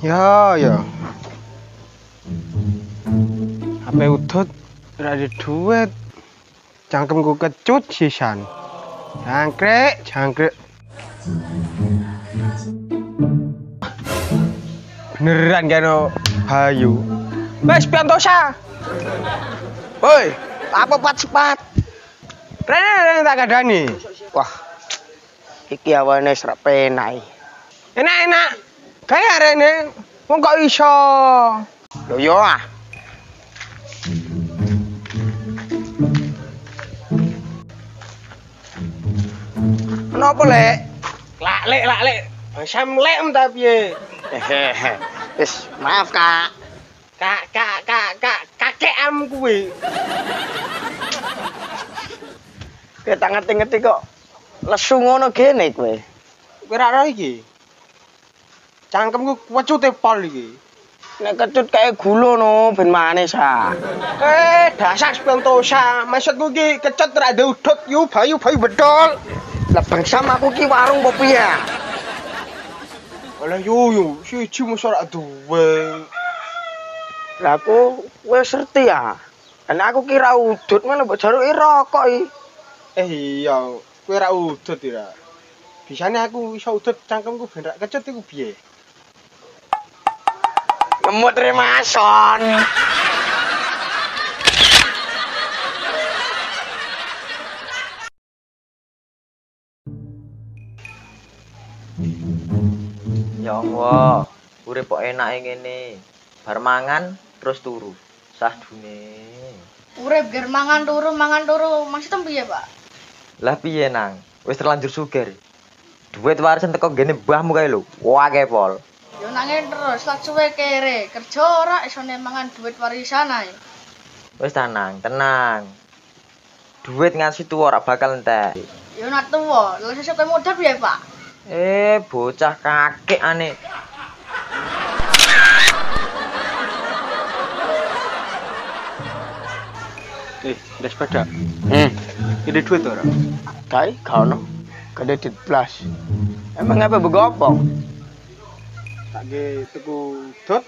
Ya. HP udut ora ada duit. Cangkemku kecut sisan. Jangkrik. Beneran kano hayu. Wes piantosa. Woi, apa cepat? Rene tak kadani. Wah, iki awane srek penai. Enak. Kayak rene wong kok iso. Lho yo ah. Kenapa, Lek? Lak. Sam lek ta piye? Hehehe. Wis, maaf, Kak. Kakekam kuwi. Kita ngerti-ngerti kok lesu ngono gene kowe. Kowe ra ora iki. Cangkemku wecute pol iki. Nek kecut kayak gula no, ben manis ah. Dasar spontosa. Maksudku ki kecut ra ada udut yu bayu bedol. Lah bangsam aku ki warung apa piye? Alah yo, siji mosok ra duwe. Lah aku wis ngerti ya. Dan aku kira udut malah mbok jaruki rokok iki. Iya, kowe ra udut ira. Bisane aku iso udut cangkemku ben ra kecut iku piye? Ngemut remason. Ya Allah, urip kok enake ngene. Bar mangan terus turu. Sahdune. Urip ger mangan turu, maksudnya piye, Pak? Lah piye nang? Wis terlanjur sugih. Duit warisan teko ngene mbahmu kae lho. Akeh pol. Yo nangin terus lak suwe kere, kerja ora isone mangan duit warisan ae. Wis tenang. Duit ngasih tuwa ora bakal entek. Yo nak tuwa, lha sesuk kowe modal piye, Pak? Bocah kakek aneh. Ndas pada. Ini duit ora? Kai, kau no. Kada dit plus. Emang apa begopo? Take tuku udut,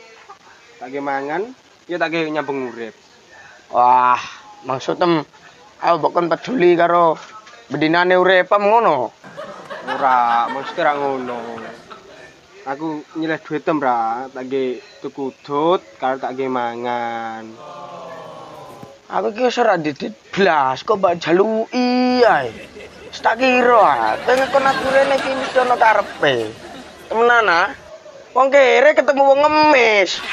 take mangan, ya take nyambung urip. Wah, maksudem aku bukan peduli karo bedinane uripem ngono. Ora, mesti ra ngono. Aku nyileh duitem ra, take tuku udut, karo take mangan. Aku ki wis ora didit blas, kok mbak jaluki ae. Wis tak kira, pengen kon aku rene iki mesti ono karepe. Temenan ah. Wong kere ketemu wong ngemis.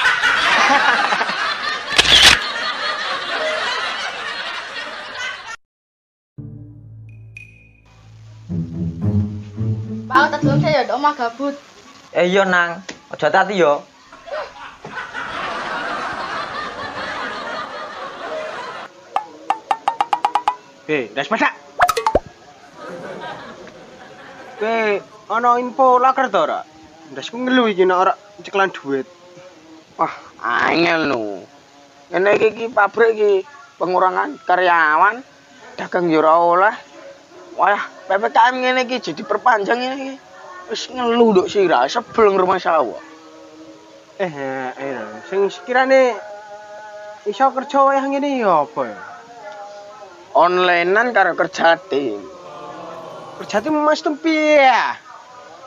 Pak tak delok ya ndok omah gabut. Iya nang, aja hati yo. Ndas pada. Ono info laker to ora? Ndasku ngelu iki nek ora ceklan duit. Wah, angel no. Ngene iki pabrik iki pengurangan karyawan, dagang yo ora oleh. Wah, PPKM ngene iki jadi perpanjang ini. Wis ngelu nduk sira, sebel rumah sawo. Sing sekirane iso kerja wayah ngene ya apa ya? Onlinean karo kerja tim. Kerja tim mas tempi ya.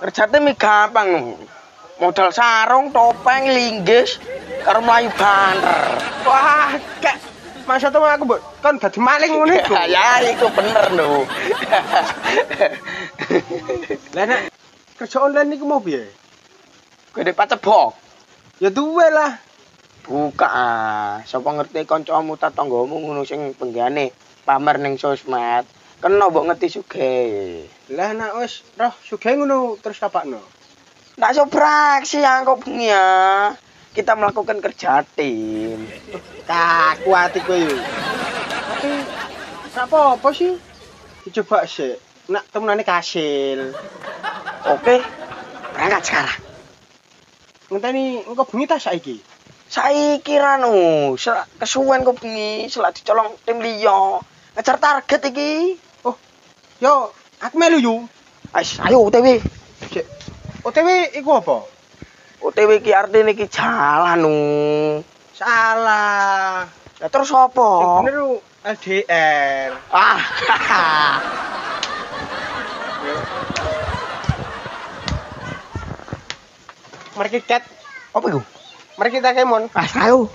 Kerja tim gampang no. Modal sarung, topeng, linggis, karo mlayu banter. Wah, kek maksudnya aku kan dadi maling ngono iku. Ya, iku bener no. Lah nek kerja online iku mau piye? Gede pacebok. Ya duwe lah. Buka ah. Sapa ngerti kancamu tetanggamu ngono sing penggane pamer ning sosmed. Kena mbok ngerti sugih. Lah nek wis roh sugih ngono terus apakno? Ndak sobraksi kok bengi ya. Kita melakukan kerja tim. Kaku atiku yo. Tapi apa sih? Dicoba sih. Nak temenane kasil. Oke. Berangkat sekarang. Ngenteni engko bengi ta saiki? Saiki ranu, kesuwen kok bengi, selak dicolong tim liya. Ngejar target iki. Oh. Yo, aku melu yo. Ayo OTW. OTW iku apa? OTW ki artine ki jalan nu. Salah. Lah terus apa? Sing bener ku LDR. Ah. Mari kita Apa iku? mari kita kemon. Ah, ayo.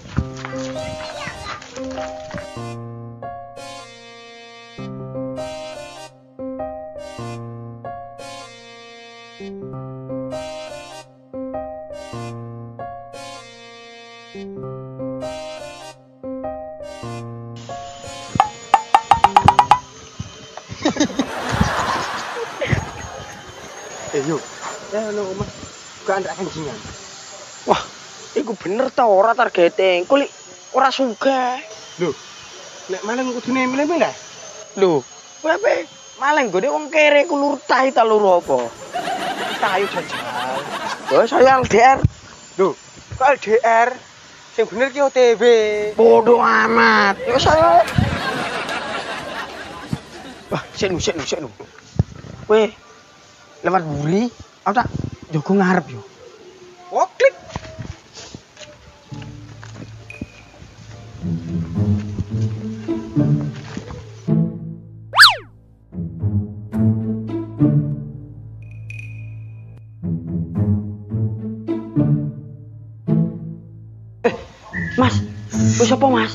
Yuk. Ya lo omah. Bukan ada anjingan. Wah, iku bener ta ora targete. Engko li ora sugih. Lho. Nek malam kudune milih-milih. Lho, kowe malah nggone wong kere ku lur tahi ta lur apa? Tayo jajal. Yo saya LDR. Lho, kok LDR? Sing bener ki OTW. Bodoh amat. Yo saya. Wah, sik nu. Kowe lewat buri, aku tak jogo ngarep yo. Oh, klik. Mas, wis apa Mas?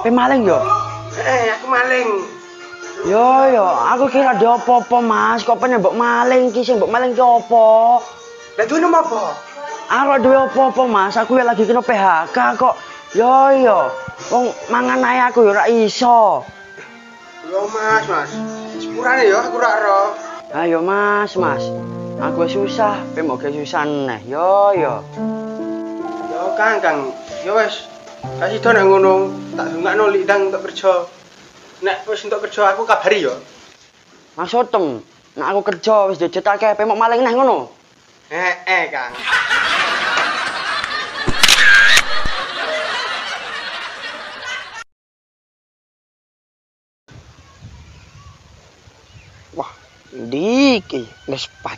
Pe maling yo. Aku maling. Yo, aku kira ada apa-apa Mas, kok pengen mbok maling ki sing mbok maling ki apa? Lah duwe nomor apa? Aku dhewe apa-apa Mas, aku ya lagi kena PHK kok. Yo, wong mangan ae aku yo ora iso. Yo Mas. Sepurane yo aku ora ero. Ayo Mas. Aku wis susah, pe mau ge susah neh. Yo. Yo Kang. Yo wis. Kasih to nek ngono, tak dungakno lik ndang untuk kerja. Nek wis untuk kerja aku kabari yo. Maksudem, nek aku kerja wis dijet akeh, pe mau maling neh ngono. Kang. Wah, ndiki wis pat.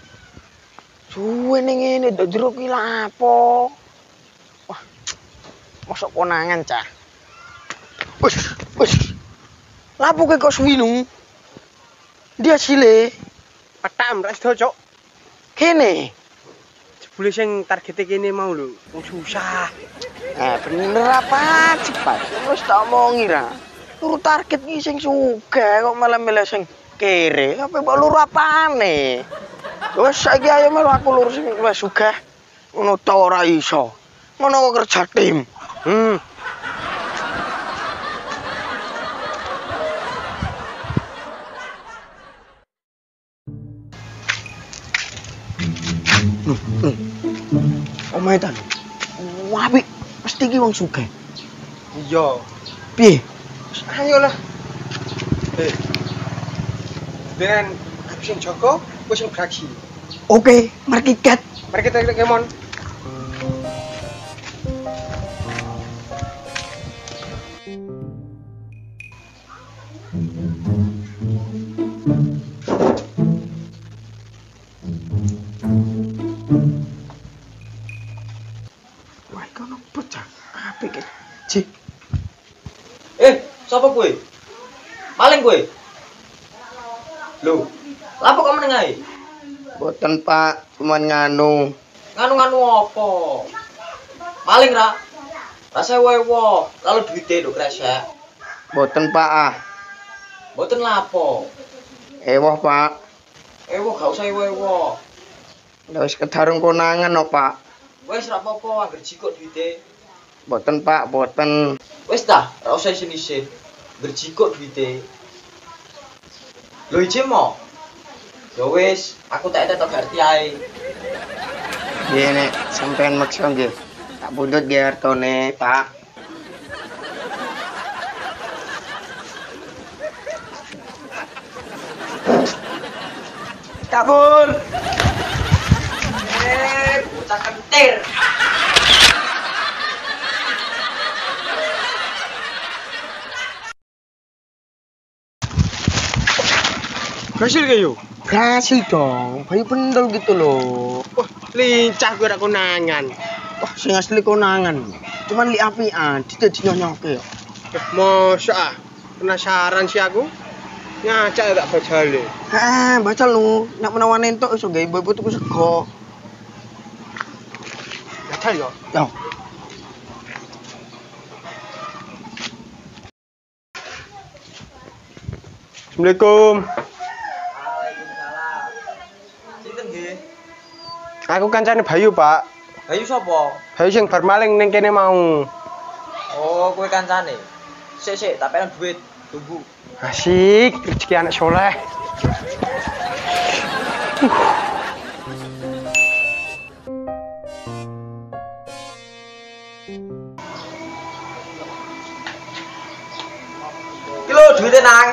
Suwe ning ngene ndok jero ki lapo. Wah. Mosok konangan cah. Wis. Lapo kowe kok suwi nu? Dia sile. Petam ra sedo, Cuk. Kene. Jebule sing targete kene mau lho, wong susah. Bener apa cepat. Wis tak omongi ra. Turu target iki sing sugih kok malah milih sing kere. Apa mbok luru apane? Wis saiki ayo melu aku luru sing luwih sugih. Ngono ta ora iso. Ngono kok kerja tim. Omahe ta. Apik, mesti ki wong sugih. Iya. Piye? Ayolah. Dan aku sing Joko, kowe sing Braji. Oke, mari kita. Mari kita kemon. Wah, kono bocah apik iki. Ji, Sapa kowe? Maling kowe? Lho, lapo kok meneng ae? boten Pak, cuman nganu. Nganu-nganu apa? Maling ra? Rasa wewo, lalu duite nduk kresek. Boten Pak ah. Mboten lapo. Ewoh Pak. Ewo gak usah ewo-ewo. Lah wis kedarung konangan no Pak. Wis ra apa-apa angger jikok duite. Boten Pak, boten. Wis ta, ra usah isin-isin. Angger jikok duite. Lho ije mo. Ya wis, aku tak tetok ngerti ae. Nggih nek sampean maksa nggih. Tak pundhut nggih artone, Pak. Kabur. Bocah kentir. Berhasil kayo. Berhasil dong. Bayi pendel gitu loh. Wah, Lincah gue rak konangan. Wah, sing asli konangan. Cuman li apian, dadi nyonyoke. Mosok ah. Penasaran sih aku. Ngacak tak bajale. Bacal lu. Nek menawa entuk iso gawe ibu tuku sego. Bajal yo. Yo. Assalamualaikum. Waalaikumsalam. Sinten nggih? Aku kancane Bayu, Pak. Bayu sapa? Bayu sing bar maling ning kene mau. Oh, kowe kancane. Sik, tak pengen duit. Tunggu. Asik, rezeki anak soleh. Iki lho duite nang.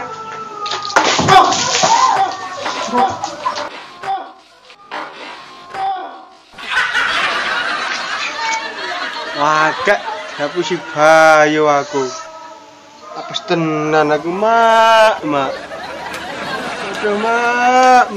Wagak, aku si Bayu aku. Apes tenan aku, Mak. Aduh, Mak.